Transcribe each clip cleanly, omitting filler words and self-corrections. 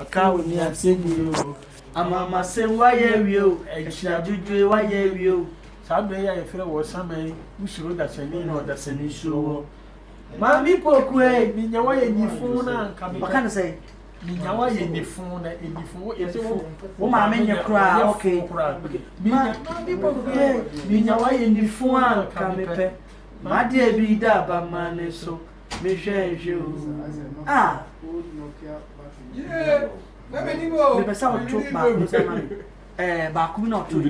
Akawo ni asemu amama sem wa ye wio echia juju wa ye wio sabe ya efre wo saman usuro da sani no da sani suro mami pokue minya wa ye nifu na nka bakana say minya wa ye nifu na enifu yete wo ma menye kra okay mami pokue minya wa ye nifu an ka mepe ma de bi da ba mane so me hwehwe ah yeah na meni mo me pesa o to ba ko sama ba ku na to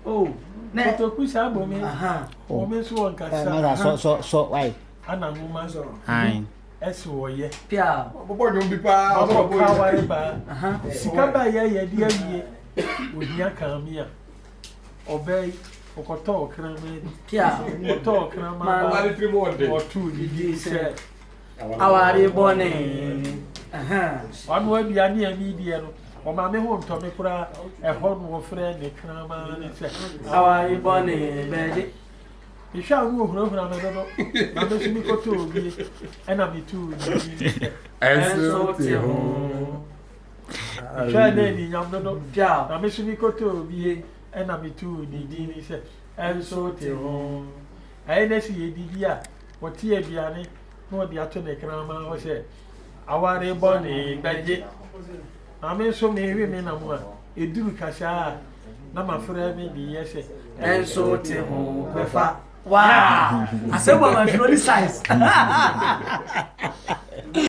oh ne to ku sha bo me aha o me so on ka so why ana mo ma so hi eso wo ye pia bobo do bi pa so bo ka wa ba aha sika ba ye di awie ohia kan mi a obey okoto okran me pia okoto okran ma ba ri primo onde o tu di se awari bone aha wanu abia ne ami die no o ma me ho nto me kura e ho no frɛ ne krama ne se awari bone beje isha ru ohura me do na me sumi koto obi e na me tu ni enso te ho isha ne ni nyam do pia na me sumi koto obi e na me tu ni di ni se enso te ho ai na si ye di bia o ti e bia ne no di ato ne krama o se awari bone beje na me so me hwe me na mo a eduru kasa na ma frɛ me di yese enso te ho befa wow asewa ma shoni size